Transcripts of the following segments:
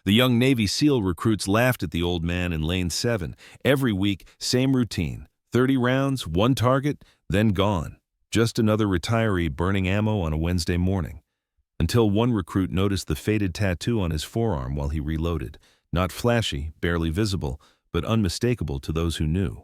The young Navy SEAL recruits laughed at the old man in Lane 7. Every week, same routine. 30 rounds, one target, then gone. Just another retiree burning ammo on a Wednesday morning. Until one recruit noticed the faded tattoo on his forearm while he reloaded. Not flashy, barely visible, but unmistakable to those who knew.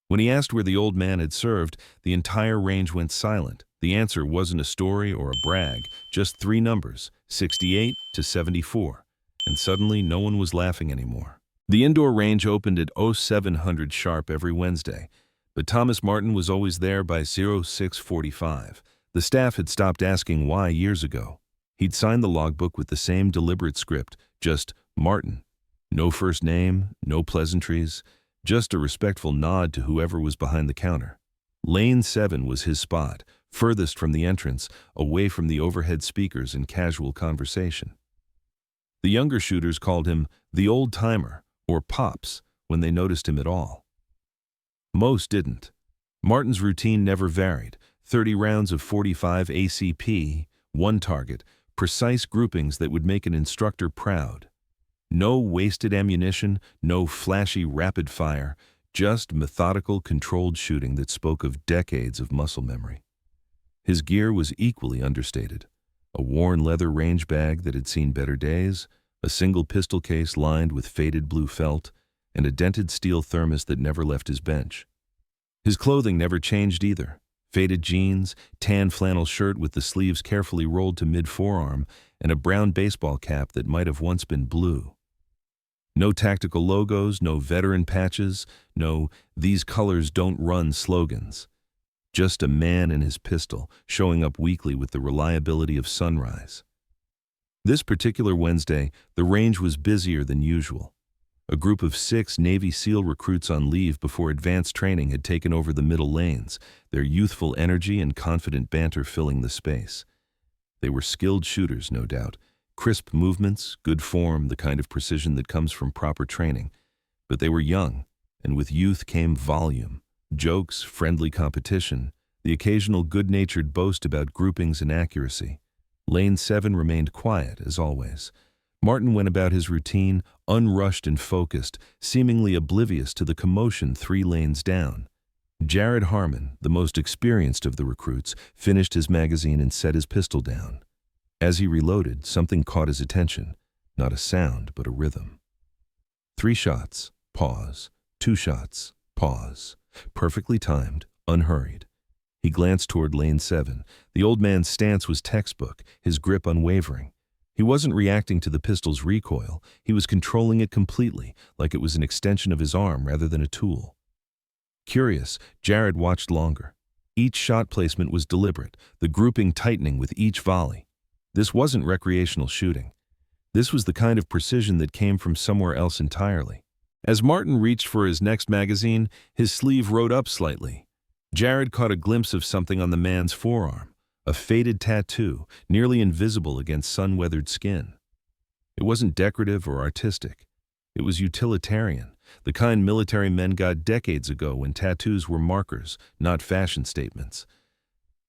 When he asked where the old man had served, the entire range went silent. The answer wasn't a story or a brag, just three numbers, 68 to 74. And suddenly, no one was laughing anymore. The indoor range opened at 0700 sharp every Wednesday, but Thomas Martin was always there by 0645. The staff had stopped asking why years ago. He'd signed the logbook with the same deliberate script, just Martin. No first name, no pleasantries, just a respectful nod to whoever was behind the counter. Lane 7 was his spot, furthest from the entrance, away from the overhead speakers and casual conversation. The younger shooters called him the old-timer, or Pops, when they noticed him at all. Most didn't. Martin's routine never varied. 30 rounds of 45 ACP, one target, precise groupings that would make an instructor proud. No wasted ammunition, no flashy rapid fire, just methodical, controlled shooting that spoke of decades of muscle memory. His gear was equally understated. A worn leather range bag that had seen better days, a single pistol case lined with faded blue felt, and a dented steel thermos that never left his bench. His clothing never changed either. Faded jeans, tan flannel shirt with the sleeves carefully rolled to mid-forearm, and a brown baseball cap that might have once been blue. No tactical logos, no veteran patches, no "these colors don't run" slogans. Just a man and his pistol, showing up weekly with the reliability of sunrise. This particular Wednesday, the range was busier than usual. A group of 6 Navy SEAL recruits on leave before advanced training had taken over the middle lanes, their youthful energy and confident banter filling the space. They were skilled shooters, no doubt. Crisp movements, good form, the kind of precision that comes from proper training. But they were young, and with youth came volume. Jokes, friendly competition, the occasional good-natured boast about groupings and accuracy. Lane 7 remained quiet, as always. Martin went about his routine, unrushed and focused, seemingly oblivious to the commotion 3 lanes down. Jared Harmon, the most experienced of the recruits, finished his magazine and set his pistol down. As he reloaded, something caught his attention. Not a sound, but a rhythm. 3 shots, pause. 2 shots, pause. Perfectly timed, unhurried. He glanced toward Lane 7. The old man's stance was textbook, his grip unwavering. He wasn't reacting to the pistol's recoil. He was controlling it completely, like it was an extension of his arm rather than a tool. Curious, Jared watched longer. Each shot placement was deliberate, the grouping tightening with each volley. This wasn't recreational shooting. This was the kind of precision that came from somewhere else entirely. As Martin reached for his next magazine, his sleeve rode up slightly. Jared caught a glimpse of something on the man's forearm, a faded tattoo, nearly invisible against sun-weathered skin. It wasn't decorative or artistic. It was utilitarian, the kind military men got decades ago when tattoos were markers, not fashion statements.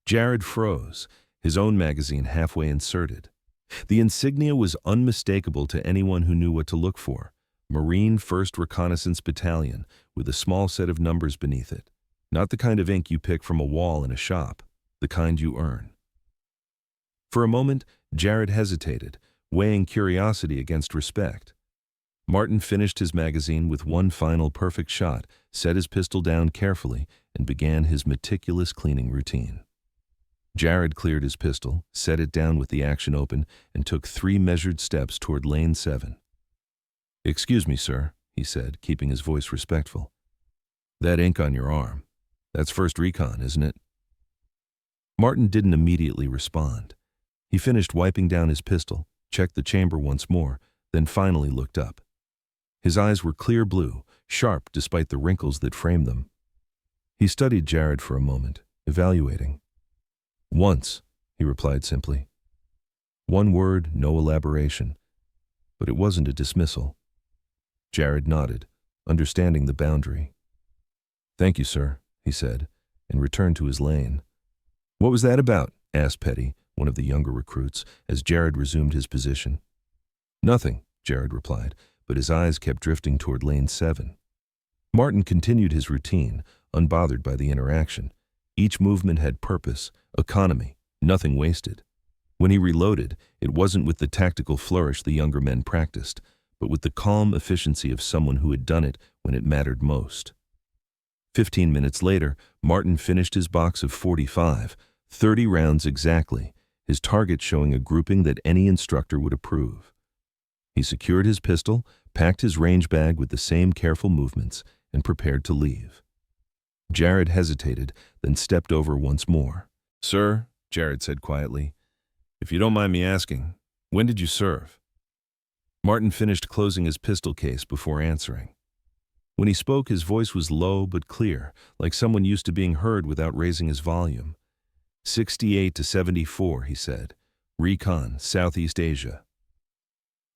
Jared froze, his own magazine halfway inserted. The insignia was unmistakable to anyone who knew what to look for. Marine First Reconnaissance Battalion, with a small set of numbers beneath it. Not the kind of ink you pick from a wall in a shop, the kind you earn. For a moment, Jared hesitated, weighing curiosity against respect. Martin finished his magazine with one final perfect shot, set his pistol down carefully, and began his meticulous cleaning routine. Jared cleared his pistol, set it down with the action open, and took 3 measured steps toward Lane 7. "Excuse me, sir," he said, keeping his voice respectful. "That ink on your arm, that's First Recon, isn't it?" Martin didn't immediately respond. He finished wiping down his pistol, checked the chamber once more, then finally looked up. His eyes were clear blue, sharp despite the wrinkles that framed them. He studied Jared for a moment, evaluating. "Once," he replied simply. One word, no elaboration. But it wasn't a dismissal. Jared nodded, understanding the boundary. "Thank you, sir," he said, and returned to his lane. "What was that about?" asked Petty, one of the younger recruits, as Jared resumed his position. Nothing, Jared replied, but his eyes kept drifting toward lane 7. Martin continued his routine, unbothered by the interaction. Each movement had purpose, economy, nothing wasted. When he reloaded, it wasn't with the tactical flourish the younger men practiced, but with the calm efficiency of someone who had done it when it mattered most. 15 minutes later, Martin finished his box of 45, 30 rounds exactly, his target showing a grouping that any instructor would approve. He secured his pistol, packed his range bag with the same careful movements, and prepared to leave. Jared hesitated, then stepped over once more. "Sir," Jared said quietly, "if you don't mind me asking, when did you serve?" Martin finished closing his pistol case before answering. When he spoke, his voice was low but clear, like someone used to being heard without raising his volume. 68 to 74, he said. Recon, Southeast Asia.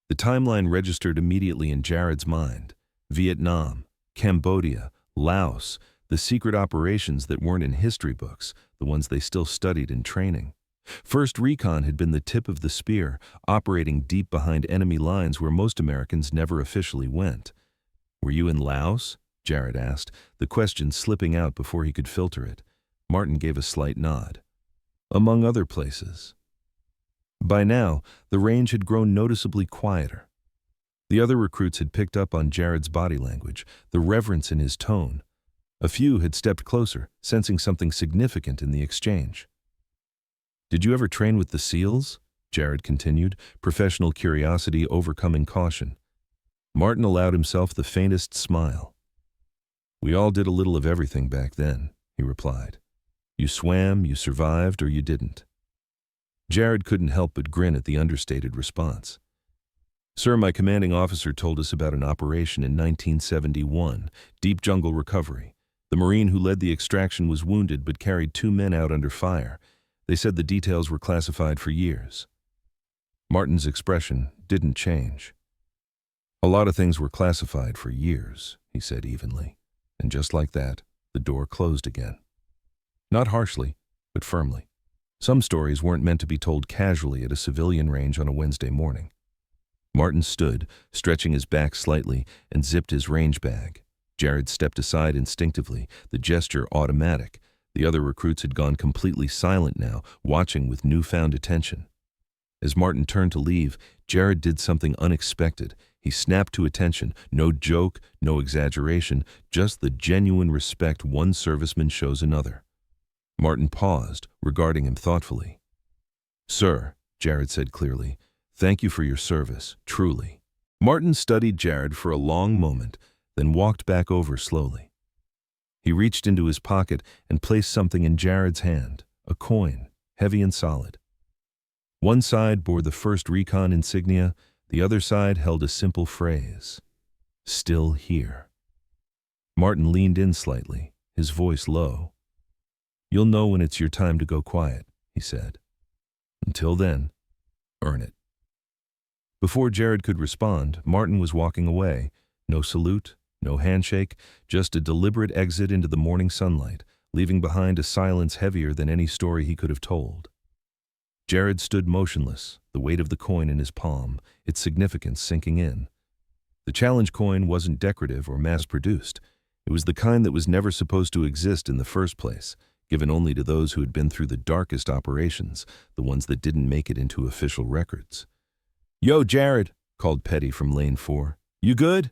The timeline registered immediately in Jared's mind. Vietnam, Cambodia, Laos, the secret operations that weren't in history books, the ones they still studied in training. First Recon had been the tip of the spear, operating deep behind enemy lines where most Americans never officially went. "Were you in Laos?" Jared asked, the question slipping out before he could filter it. Martin gave a slight nod. "Among other places." By now, the range had grown noticeably quieter. The other recruits had picked up on Jared's body language, the reverence in his tone. A few had stepped closer, sensing something significant in the exchange. "Did you ever train with the SEALs?" Jared continued, professional curiosity overcoming caution. Martin allowed himself the faintest smile. "We all did a little of everything back then," he replied. "You swam, you survived, or you didn't." Jared couldn't help but grin at the understated response. "Sir, my commanding officer told us about an operation in 1971, deep jungle recovery. The Marine who led the extraction was wounded but carried 2 men out under fire. They said the details were classified for years." Martin's expression didn't change. "A lot of things were classified for years," he said evenly. And just like that, the door closed again. Not harshly, but firmly. Some stories weren't meant to be told casually at a civilian range on a Wednesday morning. Martin stood, stretching his back slightly, and zipped his range bag. Jared stepped aside instinctively, the gesture automatic. The other recruits had gone completely silent now, watching with newfound attention. As Martin turned to leave, Jared did something unexpected. He snapped to attention, no joke, no exaggeration, just the genuine respect one serviceman shows another. Martin paused, regarding him thoughtfully. "Sir," Jared said clearly, "thank you for your service, truly." Martin studied Jared for a long moment, then walked back over slowly. He reached into his pocket and placed something in Jared's hand, a coin, heavy and solid. One side bore the First Recon insignia, the other side held a simple phrase, "Still here." Martin leaned in slightly, his voice low. "You'll know when it's your time to go quiet," he said. "Until then, earn it." Before Jared could respond, Martin was walking away. No salute, no handshake, just a deliberate exit into the morning sunlight, leaving behind a silence heavier than any story he could have told. Jared stood motionless, the weight of the coin in his palm, its significance sinking in. The challenge coin wasn't decorative or mass-produced. It was the kind that was never supposed to exist in the first place, given only to those who had been through the darkest operations, the ones that didn't make it into official records. "Yo, Jared," called Petty from lane 4. "You good?"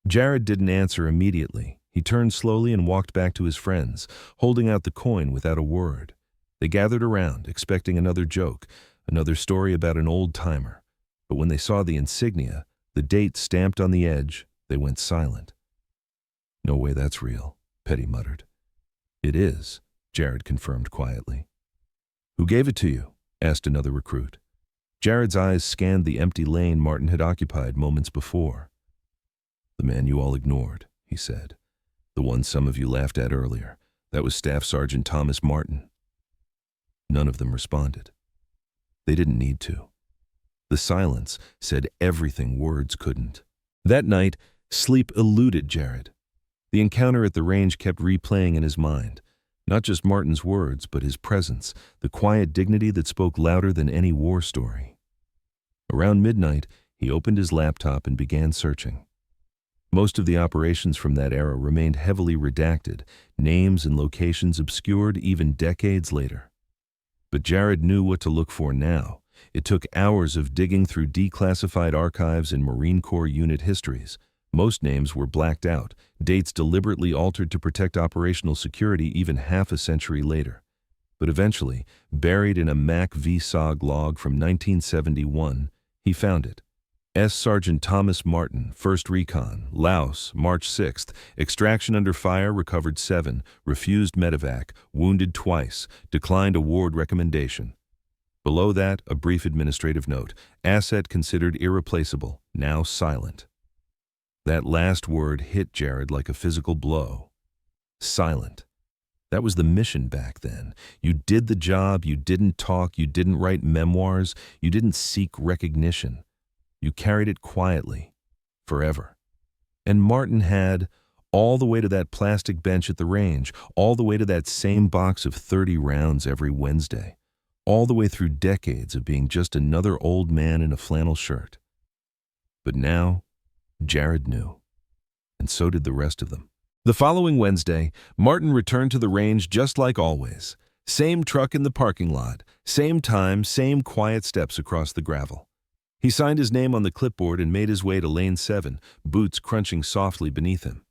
Jared didn't answer immediately. He turned slowly and walked back to his friends, holding out the coin without a word. They gathered around, expecting another joke, another story about an old-timer. But when they saw the insignia, the date stamped on the edge, they went silent. "No way that's real," Petty muttered. "It is," Jared confirmed quietly. "Who gave it to you?" asked another recruit. Jared's eyes scanned the empty lane Martin had occupied moments before. "The man you all ignored," he said. "The one some of you laughed at earlier. That was Staff Sergeant Thomas Martin." None of them responded. They didn't need to. The silence said everything words couldn't. That night, sleep eluded Jared. The encounter at the range kept replaying in his mind. Not just Martin's words, but his presence, the quiet dignity that spoke louder than any war story. Around midnight, He opened his laptop and began searching. Most of the operations from that era remained heavily redacted, names and locations obscured even decades later. But Jared knew what to look for now. It took hours of digging through declassified archives and Marine Corps unit histories. Most names were blacked out, dates deliberately altered to protect operational security even half a century later. But eventually, buried in a Mac VSOG log from 1971, he found it. Sergeant Thomas Martin, First Recon, Laos, March 6th, extraction under fire, recovered 7, refused medevac, wounded twice, declined award recommendation. Below that, a brief administrative note, asset considered irreplaceable, now silent. That last word hit Jared like a physical blow. Silent. That was the mission back then. You did the job, you didn't talk, you didn't write memoirs, you didn't seek recognition. You carried it quietly, forever. And Martin had, all the way to that plastic bench at the range, all the way to that same box of 30 rounds every Wednesday, all the way through decades of being just another old man in a flannel shirt. But now, Jared knew, and so did the rest of them. The following Wednesday, Martin returned to the range just like always. Same truck in the parking lot, same time, same quiet steps across the gravel. He signed his name on the clipboard and made his way to lane 7, boots crunching softly beneath him.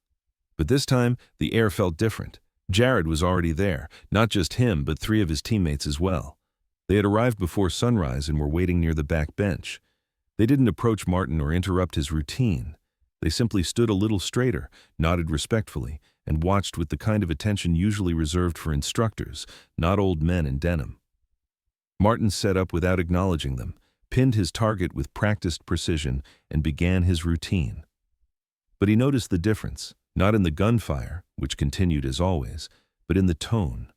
But this time, the air felt different. Jared was already there, not just him, but 3 of his teammates as well. They had arrived before sunrise and were waiting near the back bench. They didn't approach Martin or interrupt his routine. They simply stood a little straighter, nodded respectfully, and watched with the kind of attention usually reserved for instructors, not old men in denim. Martin set up without acknowledging them, pinned his target with practiced precision, and began his routine. But he noticed the difference, not in the gunfire, which continued as always, but in the tone.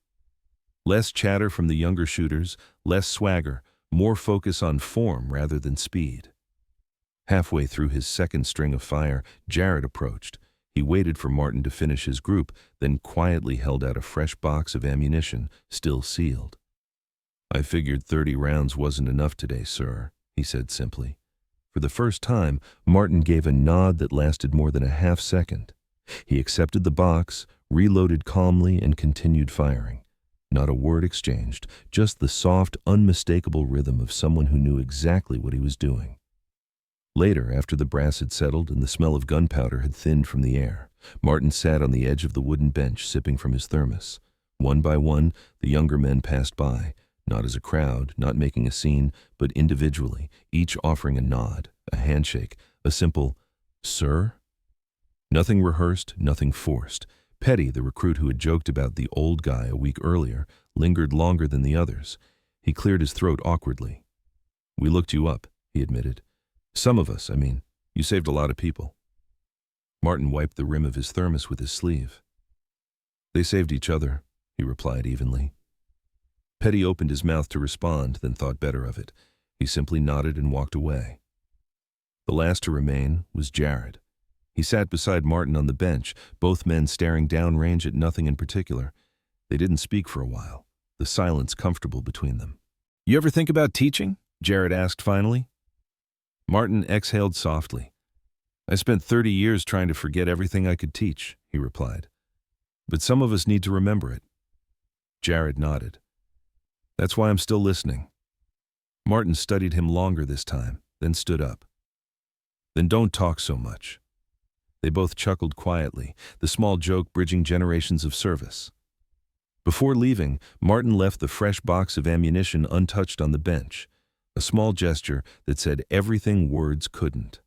Less chatter from the younger shooters, less swagger, more focus on form rather than speed. Halfway through his second string of fire, Jared approached. He waited for Martin to finish his group, then quietly held out a fresh box of ammunition, still sealed. "I figured 30 rounds wasn't enough today, sir," he said simply. For the first time, Martin gave a nod that lasted more than a half second. He accepted the box, reloaded calmly, and continued firing. Not a word exchanged, just the soft, unmistakable rhythm of someone who knew exactly what he was doing. Later, after the brass had settled and the smell of gunpowder had thinned from the air, Martin sat on the edge of the wooden bench sipping from his thermos. One by one, the younger men passed by, not as a crowd, not making a scene, but individually, each offering a nod, a handshake, a simple, "Sir?" Nothing rehearsed, nothing forced. Petty, the recruit who had joked about the old guy a week earlier, lingered longer than the others. He cleared his throat awkwardly. "We looked you up," he admitted. "Some of us, I mean. You saved a lot of people." Martin wiped the rim of his thermos with his sleeve. "They saved each other," he replied evenly. Petty opened his mouth to respond, then thought better of it. He simply nodded and walked away. The last to remain was Jared. He sat beside Martin on the bench, both men staring downrange at nothing in particular. They didn't speak for a while, the silence comfortable between them. "You ever think about teaching?" Jared asked finally. Martin exhaled softly. "I spent 30 years trying to forget everything I could teach," he replied. "But some of us need to remember it." Jared nodded. "That's why I'm still listening." Martin studied him longer this time, then stood up. "Then don't talk so much." They both chuckled quietly, the small joke bridging generations of service. Before leaving, Martin left the fresh box of ammunition untouched on the bench, a small gesture that said everything words couldn't.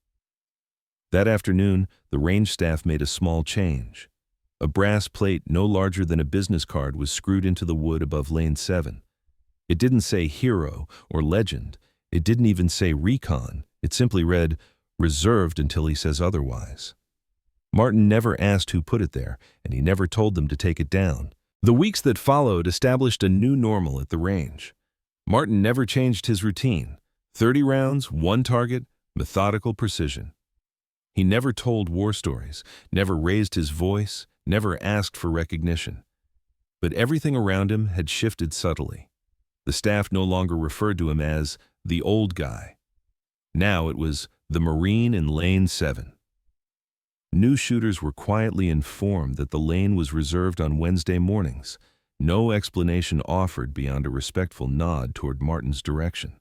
That afternoon, the range staff made a small change. A brass plate no larger than a business card was screwed into the wood above lane 7. It didn't say hero or legend. It didn't even say recon. It simply read, "Reserved until he says otherwise." Martin never asked who put it there, and he never told them to take it down. The weeks that followed established a new normal at the range. Martin never changed his routine. 30 rounds, 1 target, methodical precision. He never told war stories, never raised his voice, never asked for recognition. But everything around him had shifted subtly. The staff no longer referred to him as the old guy. Now it was The Marine in Lane 7. New shooters were quietly informed that the lane was reserved on Wednesday mornings, no explanation offered beyond a respectful nod toward Martin's direction.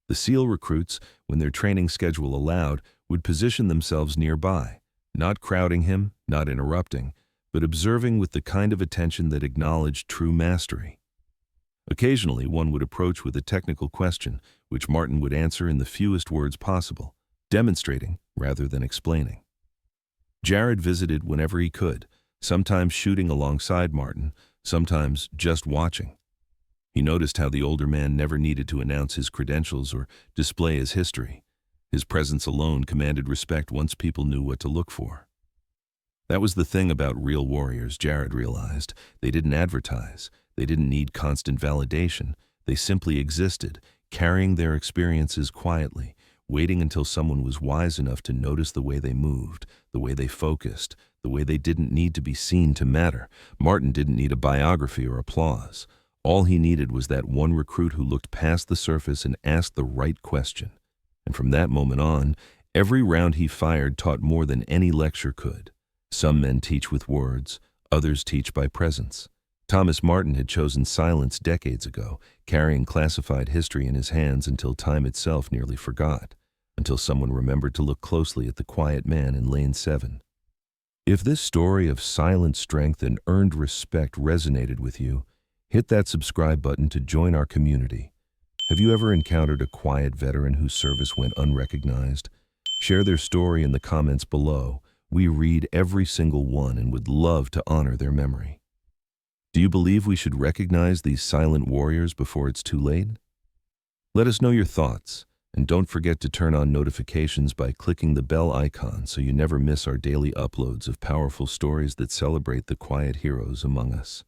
The SEAL recruits, when their training schedule allowed, would position themselves nearby, not crowding him, not interrupting, but observing with the kind of attention that acknowledged true mastery. Occasionally, one would approach with a technical question, which Martin would answer in the fewest words possible, demonstrating rather than explaining. Jared visited whenever he could, sometimes shooting alongside Martin, sometimes just watching. He noticed how the older man never needed to announce his credentials or display his history. His presence alone commanded respect once people knew what to look for. That was the thing about real warriors, Jared realized. They didn't advertise. They didn't need constant validation. They simply existed, carrying their experiences quietly, waiting until someone was wise enough to notice the way they moved, the way they focused, the way they didn't need to be seen to matter. Martin didn't need a biography or applause. All he needed was that one recruit who looked past the surface and asked the right question. And from that moment on, every round he fired taught more than any lecture could. Some men teach with words, others teach by presence. Thomas Martin had chosen silence decades ago, carrying classified history in his hands until time itself nearly forgot, until someone remembered to look closely at the quiet man in Lane 7. If this story of silent strength and earned respect resonated with you, hit that subscribe button to join our community. Have you ever encountered a quiet veteran whose service went unrecognized? Share their story in the comments below. We read every single one and would love to honor their memory. Do you believe we should recognize these silent warriors before it's too late? Let us know your thoughts, and don't forget to turn on notifications by clicking the bell icon so you never miss our daily uploads of powerful stories that celebrate the quiet heroes among us.